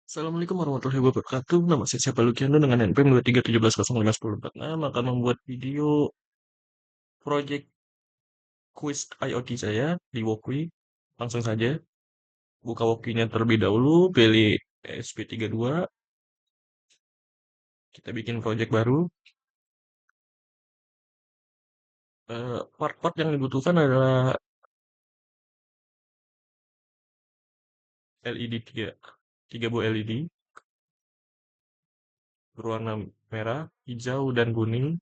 Assalamualaikum warahmatullahi wabarakatuh. Nama saya siapa Lukiano dengan NPM 2317051046 akan membuat video project quiz IoT saya di Wokwi. Langsung saja buka Wokwi-nya terlebih dahulu, pilih SP32, kita bikin project baru. Part-part yang dibutuhkan adalah LED 3 buah LED berwarna merah, hijau, dan kuning.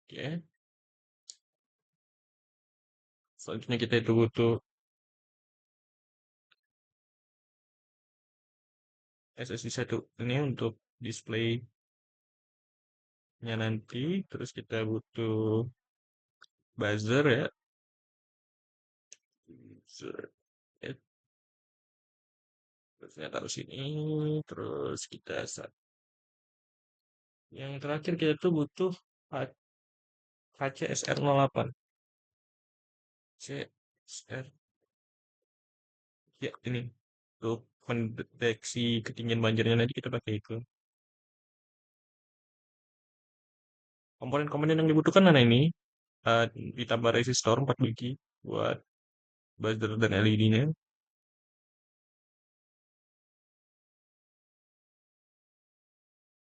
Oke. Selanjutnya kita itu butuh SSD 1 ini untuk displaynya nanti. Terus kita butuh buzzer ya. Buzzer. Ya, terusnya taruh sini. Terus kita yang terakhir kita tuh butuh HCSR08. CSR. Ya, ini untuk mendeteksi ketinggian banjirnya nanti kita pakai itu. Komponen-komponen yang dibutuhkan mana ini? Eh, Ditambah resistor 4 biji buat buzzer dan LED-nya.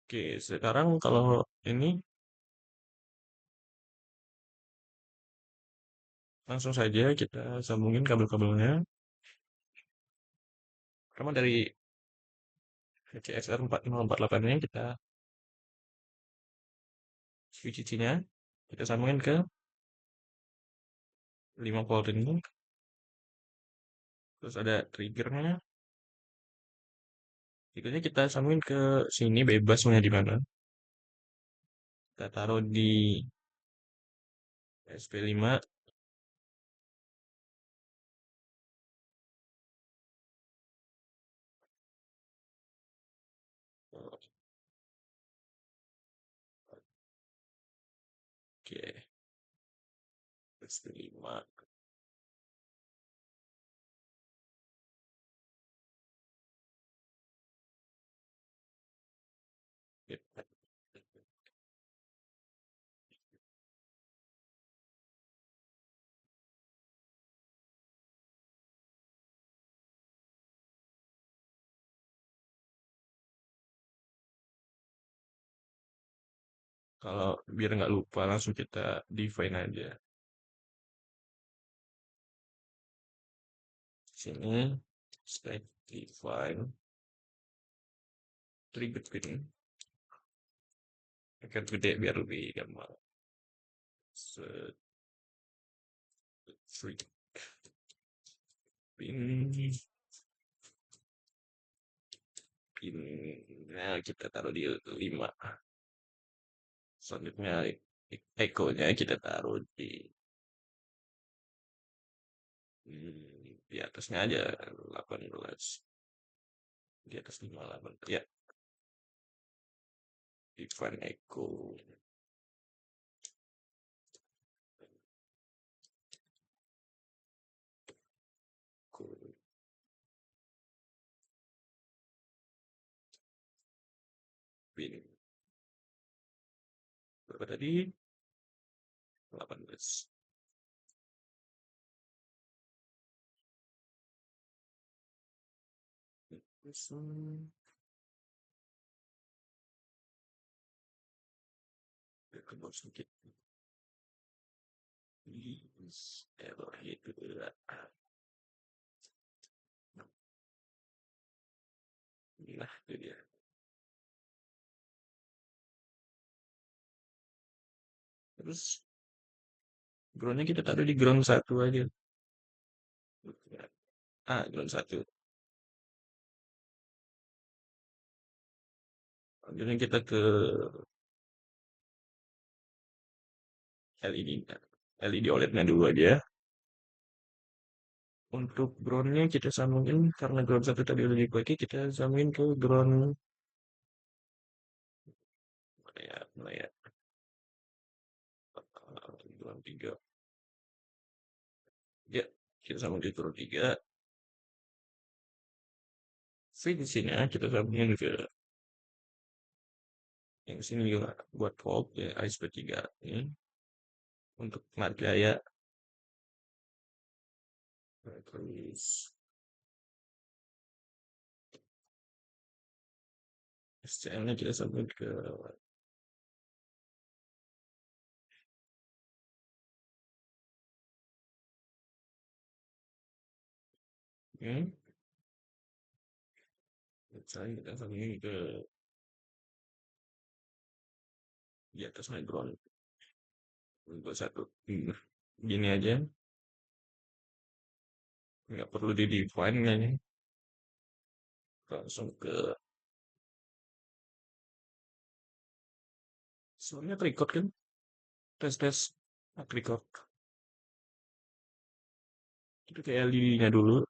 Oke, sekarang kalau ini langsung saja kita sambungin kabel-kabelnya. Pertama dari HCSR4048-nya kita switch-nya kita sambungin ke 5 volt ini. Terus ada triggernya. Triggernya kita sambungin ke sini bebas maunya di mana. Kita taruh di SP5. Oke, SP5. Kalau biar nggak lupa langsung kita define aja. Sini state define trigger pin. Agak gede biar lebih gampang. Set trigger pin. Pinnya kita taruh di 5. Selanjutnya echo-nya kita taruh di atasnya aja 18. Di atas 58. Ya, define echo. Pin. Berapa tadi? 18. Terus, kebal sedikit. Error itu. Nah, itu dia. Terus groundnya kita taruh di ground 1 aja. Ground 1. Lanjutnya kita ke LED. LED OLED-nya dulu aja. Untuk groundnya kita sambungin karena ground 1 tadi udah dipakai, kita sambungin ke ground Nah ya, dalam tiga. Ya, kita sambung di turun tiga. V di sini ya, kita sambungin ke yang sini juga buat volt ya, ISP3 ini untuk menarik gaya. Nah, terus SCM-nya kita sambungin ke ini. Misalnya kita sambungin ke di atas ground untuk satu. Gini aja, nggak perlu di define kayaknya. Langsung ke soalnya record kan, tes tes record itu kayak lilinya dulu.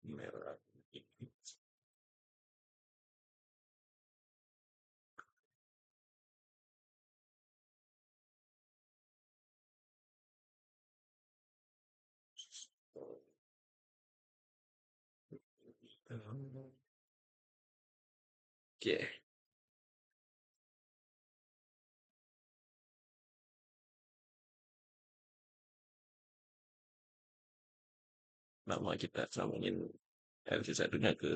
Merah. Oke, nama kita sambungin LC satunya ke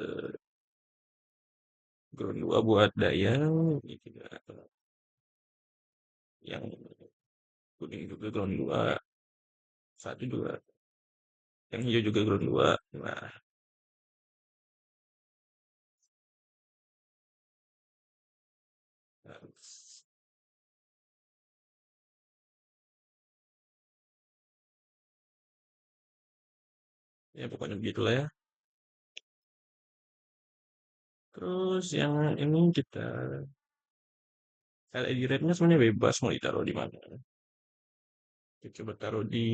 ground 2 buat daya. Ini juga yang kuning juga ground 2, satu juga yang hijau juga ground 2. Nah, harus ya pokoknya begitulah ya. Terus yang ini kita LED rednya sebenarnya bebas mau ditaruh di mana. Kita coba taruh di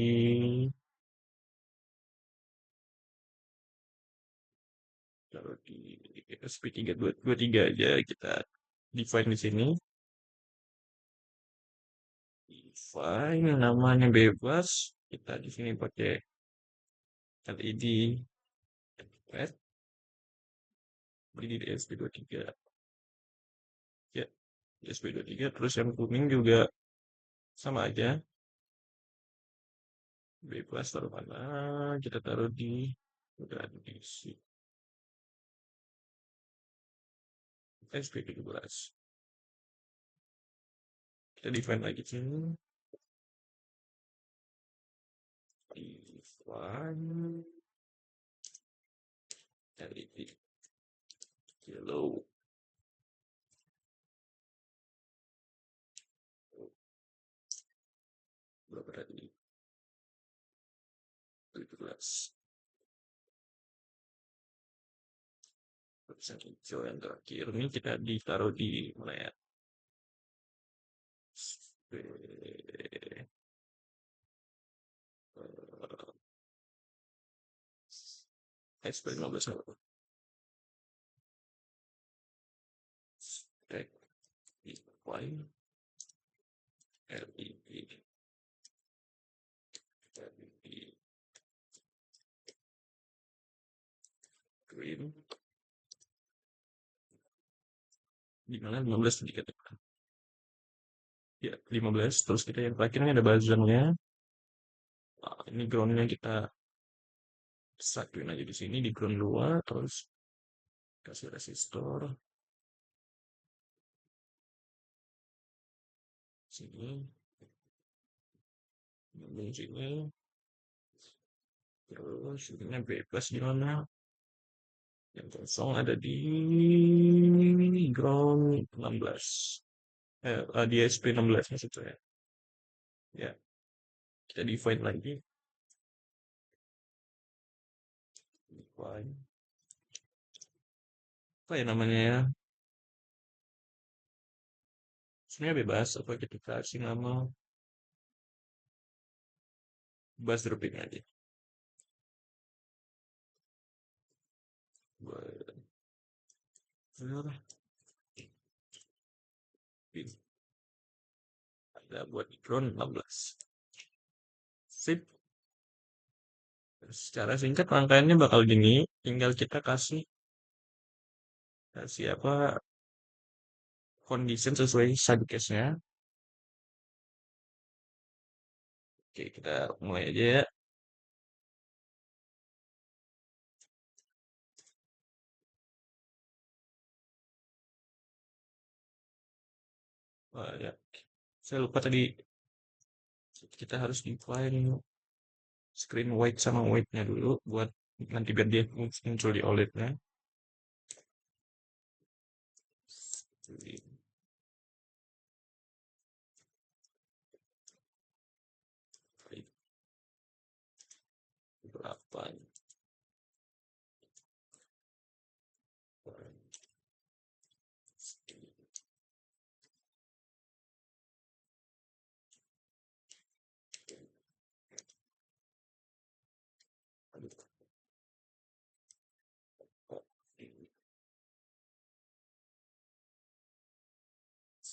SP3223 aja, kita define di sini. Define namanya bebas. Kita di sini pakai LED red, beri di SP23. Ya, di SP23. Terus yang kuning juga sama aja. Bebas taruh mana? Kita taruh di udah di SP17. Kita define lagi sini. Define LED yellow. Berapa tadi? 17. Terus yang hijau yang terakhir ini kita ditaruh di mana ya? SP15 apa? Stack define LED LED green di mana 15 tadi katakan. Ya, 15. Terus kita yang terakhir ini ada buzzernya. Nah, ini groundnya kita satuin aja di sini di ground 2, terus kasih resistor sini, nyambung sini, terus ini bebas di mana? Yang kosong ada di ground 16. Di SP 16 maksud saya. Ya, kita define lagi. Define. Apa ya namanya ya? Sebenarnya bebas, apa kita kasih nama bus dropping aja. Buat ada buat drone 16. Sip. Secara singkat rangkaiannya bakal gini, tinggal kita kasih kasih apa condition sesuai subcase-nya. Oke, kita mulai aja ya. Wah, ya. Saya lupa tadi kita harus define screen white sama white-nya dulu buat nanti biar dia muncul di OLED-nya. Berapa?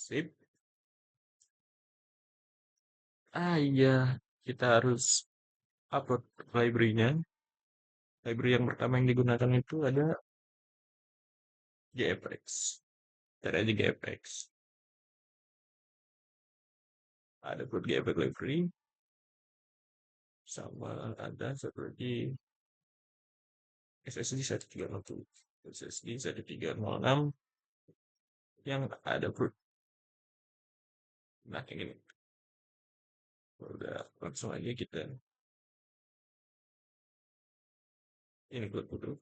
Sip. Ah iya, kita harus upload library-nya. Library yang pertama yang digunakan itu ada JFX. Cari aja JFX. Ada buat JFX library. Sama ada seperti SSD 1306. SSD 1306 yang ada brute. Nah, ini udah langsung aja kita ini buat dulu.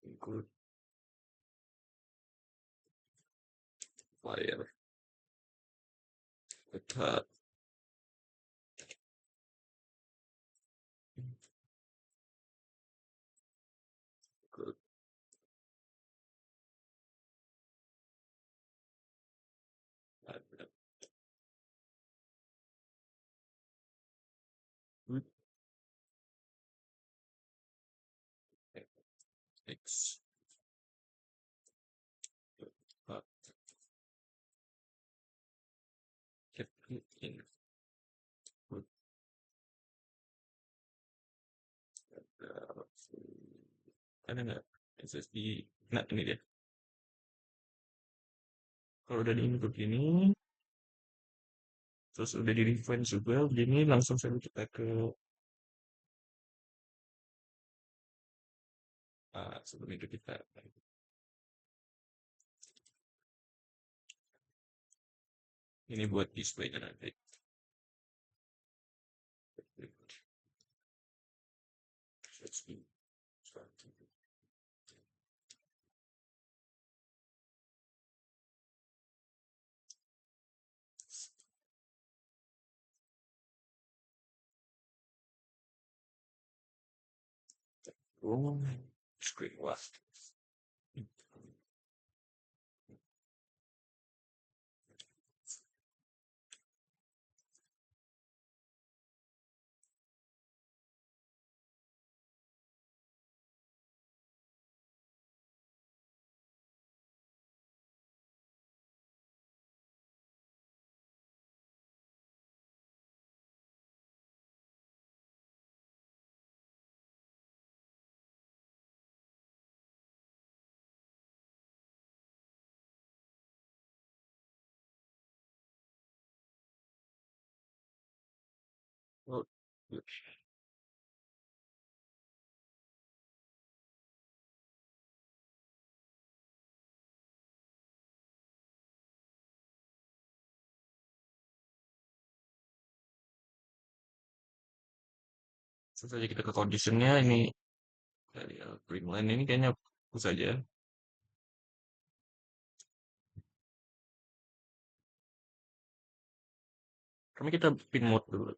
Include player. Kita include ada brute X. Get in. Ada nggak SSD? Nah, ini dia. Kalau udah di input ini, terus udah di define juga, begini langsung saja kita ke sebelum itu kita ini buat display-nya nanti. Oh, screen wah. Oh, langsung saja kita ke conditionnya ini dari print line ini kayaknya hapus saja. Kami kita pin mode dulu.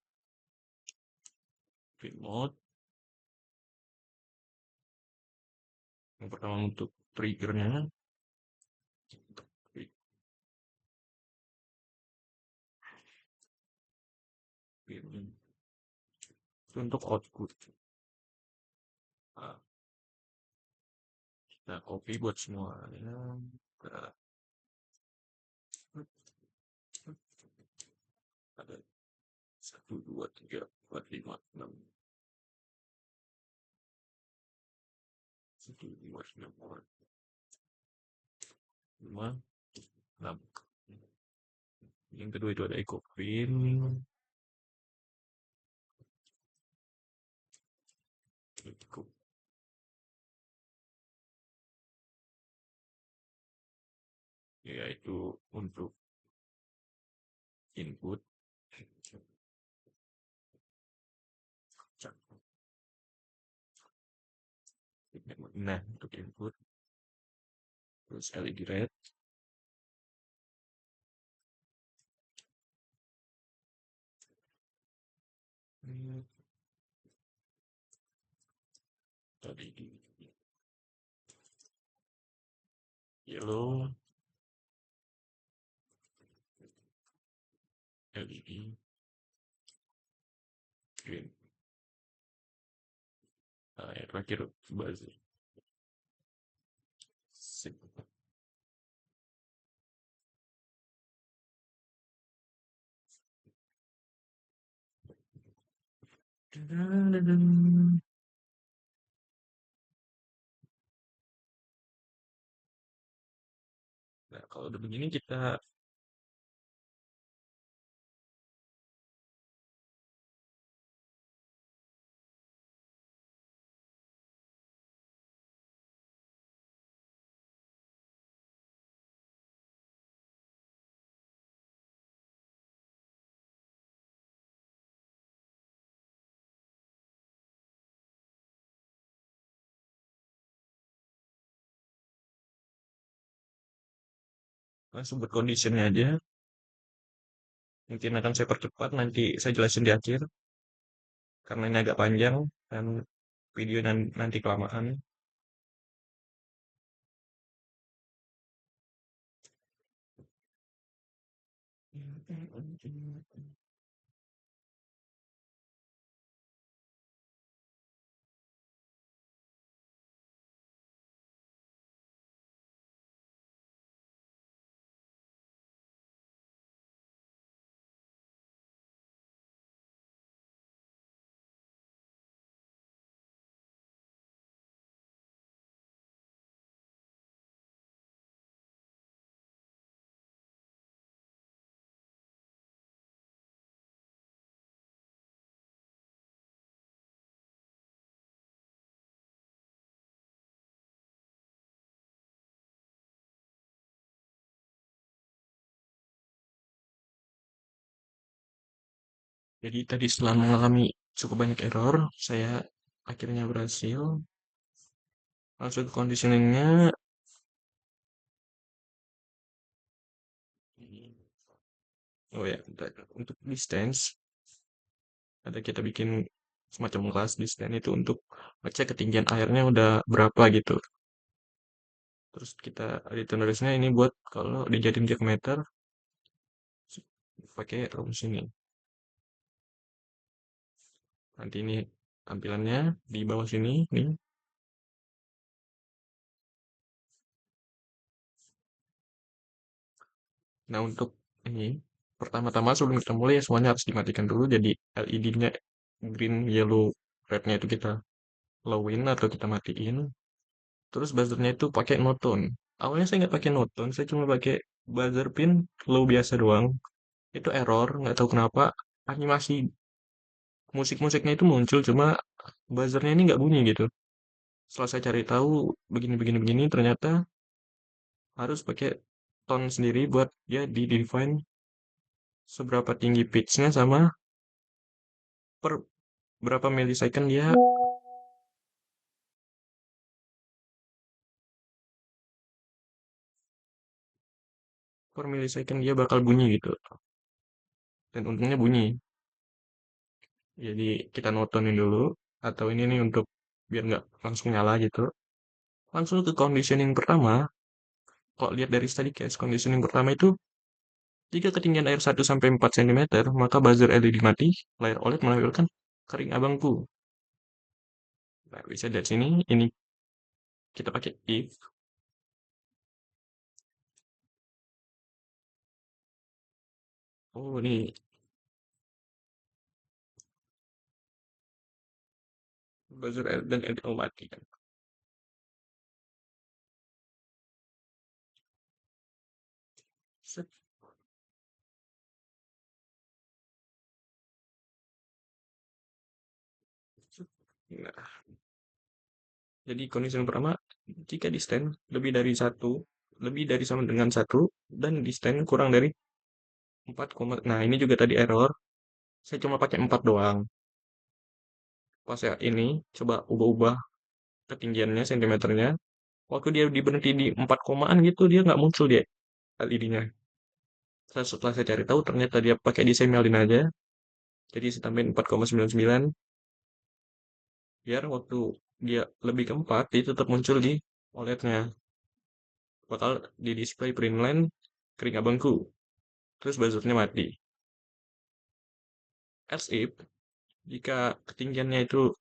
Pin mode. Yang pertama untuk triggernya. Pin Untuk output. Nah, kita copy buat semuanya. Nah, ada 1, 2, 3, 4, 5, 6. 1, 2, 3, 4, 5, 6. Yang kedua itu ada EcoPrint. Yaitu untuk input. Nah, untuk input. Terus LED red. Tadi yellow, LED, green. Nah, yang terakhir buzzer. Sip. Nah, kalau udah begini kita langsung buat conditionnya aja. Mungkin akan saya percepat, nanti saya jelasin di akhir. Karena ini agak panjang dan video nanti kelamaan. Jadi tadi setelah mengalami cukup banyak error, saya akhirnya berhasil. Langsung ke conditioningnya. Oh ya, bentar. Untuk distance, ada kita bikin semacam kelas distance itu untuk ngecek ketinggian airnya udah berapa gitu. Terus kita ada tulisnya ini buat kalau dijadiin diameter pakai rumus ini. Nanti ini tampilannya di bawah sini nih. Nah, untuk ini pertama-tama sebelum kita mulai ya semuanya harus dimatikan dulu, jadi LED-nya green, yellow, red-nya itu kita lowin atau kita matiin. Terus buzzernya itu pakai no tone. Awalnya saya nggak pakai no tone, saya cuma pakai buzzer pin low biasa doang. Itu error, nggak tahu kenapa animasi musik-musiknya itu muncul, cuma buzzernya ini nggak bunyi gitu. Setelah saya cari tahu begini-begini-begini, ternyata harus pakai tone sendiri buat dia di-define seberapa tinggi pitch-nya sama per berapa millisecond dia per millisecond dia bakal bunyi gitu. Dan untungnya bunyi. Jadi kita notonin dulu. Atau ini nih untuk biar nggak langsung nyala gitu. Langsung ke conditioning pertama. Kalau lihat dari study case, conditioning pertama itu jika ketinggian air 1 sampai 4 cm, maka buzzer LED mati, layar OLED menampilkan kering abangku. Nah, bisa dari sini, ini kita pakai if. Oh, ini buzzer dan edit mati kan. Set, set. Nah, jadi kondisi yang pertama, jika di stand lebih dari satu, lebih dari sama dengan satu, dan di stand kurang dari 4, nah ini juga tadi error. Saya cuma pakai 4 doang. Pas saya ini, coba ubah-ubah ketinggiannya, sentimeternya. Waktu dia berhenti di 4 komaan gitu, dia nggak muncul dia LED-nya. Setelah saya cari tahu, ternyata dia pakai disemelin aja. Jadi saya tambahin 4,99, biar waktu dia lebih ke 4, dia tetap muncul di OLED-nya. Bakal di display print line kering abangku. Terus buzzernya mati. As if, jika ketinggiannya itu,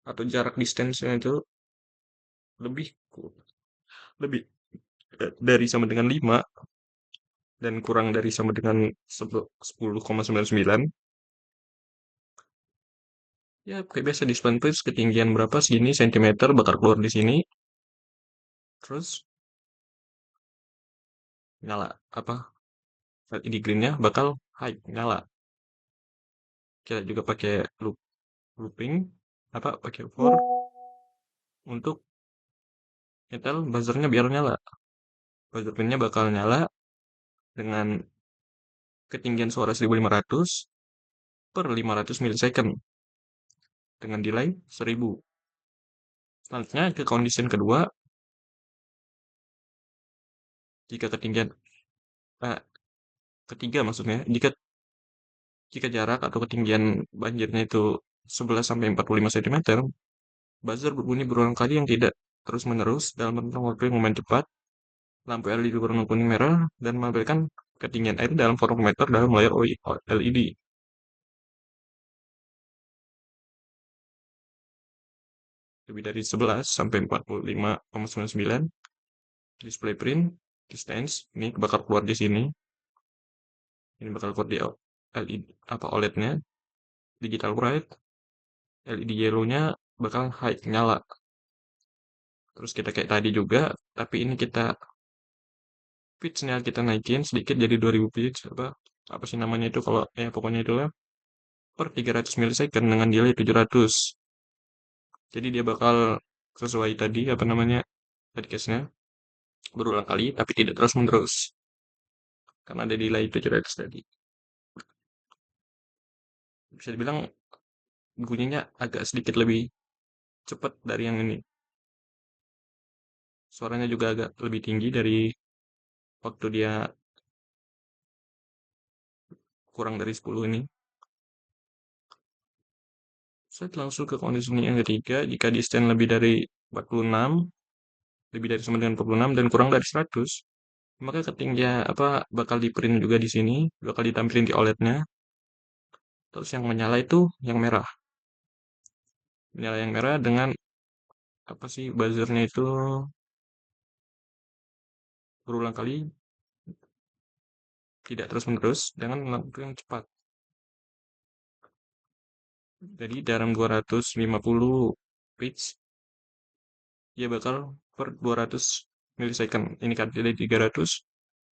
atau jarak distance-nya itu lebih lebih dari sama dengan 5 dan kurang dari sama dengan 10,99, ya kayak biasa display print ketinggian berapa segini sentimeter bakal keluar di sini. Terus nyala apa, LED greennya bakal high nyala. Kita juga pakai looping, apa, pakai for untuk nyetel buzzernya biar nyala. Buzzer pinnya bakal nyala dengan ketinggian suara 1500 per 500 milisecond dengan delay 1000. Selanjutnya ke kondisi kedua, jika ketinggian, eh, ketiga maksudnya, jika jika jarak atau ketinggian banjirnya itu 11 sampai 45 cm, buzzer berbunyi berulang kali yang tidak terus-menerus dalam rentang waktu yang lumayan cepat. Lampu LED berwarna kuning merah dan menampilkan ketinggian air dalam volumeter dalam layar LED. Lebih dari 11 sampai 45,99, display print, distance, ini bakal keluar di sini. Ini bakal keluar di LED apa OLED-nya, digital bright, LED yellow-nya bakal high nyala. Terus kita kayak tadi juga, tapi ini kita pitch-nya kita naikin sedikit jadi 2000 pitch, apa sih namanya itu, kalau ya pokoknya itulah, per 300 milisecond dengan delay 700. Jadi dia bakal sesuai tadi apa namanya, tadi case-nya berulang kali tapi tidak terus menerus karena ada delay 700 tadi. Bisa dibilang bunyinya agak sedikit lebih cepat dari yang ini. Suaranya juga agak lebih tinggi dari waktu dia kurang dari 10 ini. Saya langsung ke kondisi yang ketiga, jika di stand lebih dari 46, lebih dari sama dengan 46 dan kurang dari 100, maka ketinggian apa bakal di print juga di sini, bakal ditampilkan di OLED-nya. Terus yang menyala itu yang merah. Menyala yang merah dengan apa sih, buzzernya itu berulang kali, tidak terus-menerus dengan waktu yang cepat. Jadi dalam 250 pitch, dia bakal per 200 milisecond. Ini kan delay 300,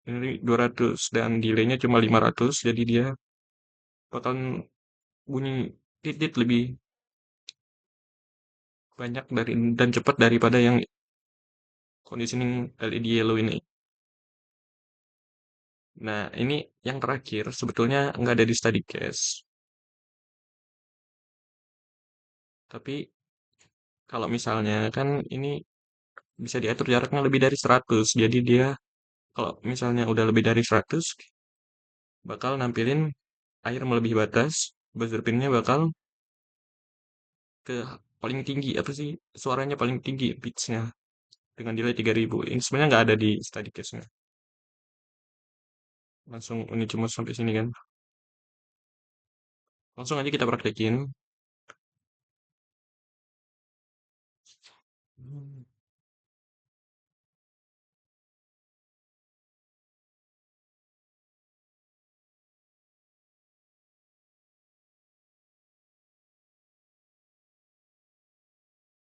ini 200, dan delaynya cuma 500, jadi dia bakal bunyi titit lebih banyak dari dan cepat daripada yang conditioning LED yellow ini. Nah, ini yang terakhir sebetulnya nggak ada di study case. Tapi kalau misalnya kan ini bisa diatur jaraknya lebih dari 100. Jadi dia kalau misalnya udah lebih dari 100 bakal nampilin air melebihi batas, buzzer pinnya bakal ke paling tinggi, apa sih, suaranya paling tinggi pitch-nya dengan delay 3000. Ini sebenarnya nggak ada di study case-nya. Langsung ini cuma sampai sini kan. Langsung aja kita praktekin.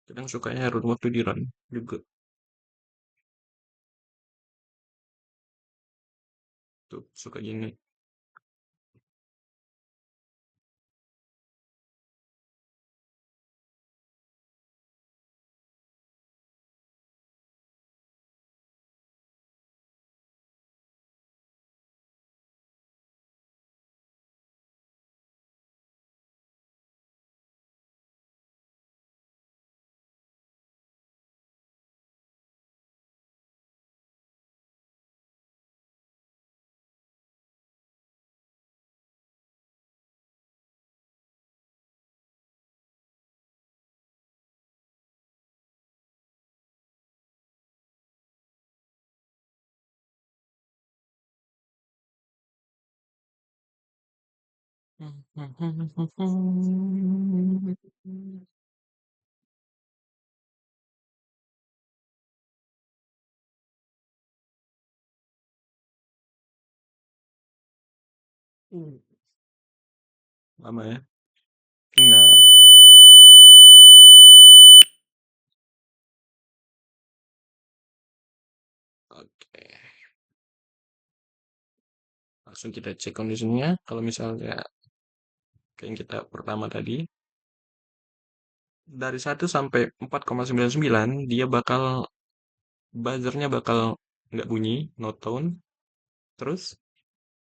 Kadang sukanya run waktu di run juga. Tuh, suka gini. Lama ya. Nah, oke. Langsung kita cek kondisinya. Kalau misalnya kayak yang kita pertama tadi, dari 1 sampai 4,99 dia bakal buzzernya bakal nggak bunyi, no tone. Terus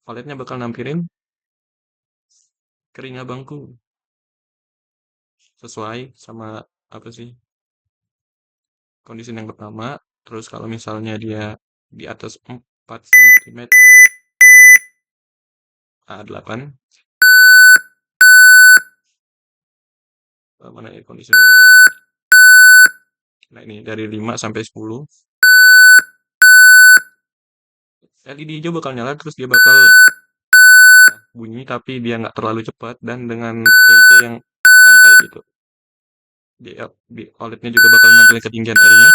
valetnya bakal nampilin kering abangku sesuai sama apa sih kondisi yang pertama. Terus kalau misalnya dia di atas 4 cm A8, mana ya kondisi ini? Nah ini dari 5 sampai 10, LED hijau bakal nyala terus dia bakal ya, bunyi tapi dia nggak terlalu cepat dan dengan tempo yang santai gitu. Di OLED-nya juga bakal nampilin ketinggian R-nya.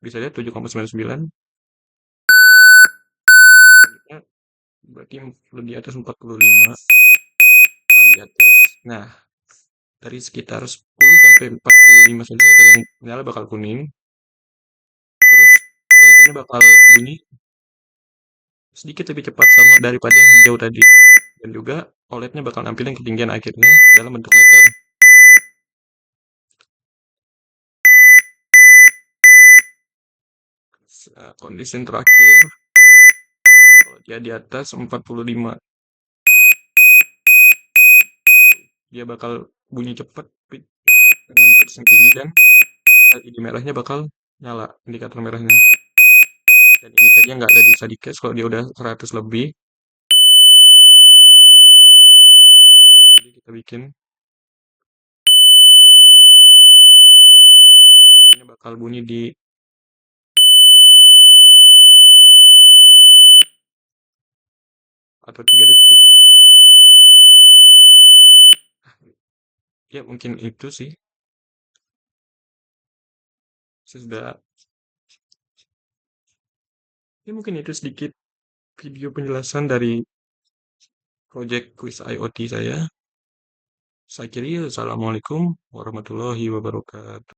Bisa lihat 7,99. Selanjutnya berarti lebih atas 45, di atas. Nah, dari sekitar 10 sampai 45 cm yang nyala bakal kuning. Terus buzzernya bakal bunyi sedikit lebih cepat sama daripada yang hijau tadi. Dan juga OLED-nya bakal nampilin ketinggian akhirnya dalam bentuk meter. Kondisi terakhir, kalau dia di atas 45, dia bakal bunyi cepat dengan pitch yang tinggi dan LED merahnya bakal nyala, indikator merahnya. Dan ini tadi yang nggak ada bisa di cache, kalau dia udah 100 lebih, ini bakal sesuai tadi kita bikin air melebihi batas. Terus buzzernya bakal bunyi di pitch yang paling tinggi dengan delay 3000 atau 3 detik. Ya mungkin itu sih. Sudah, ya mungkin itu sedikit video penjelasan dari project Quiz IoT saya. Saya kira assalamualaikum warahmatullahi wabarakatuh.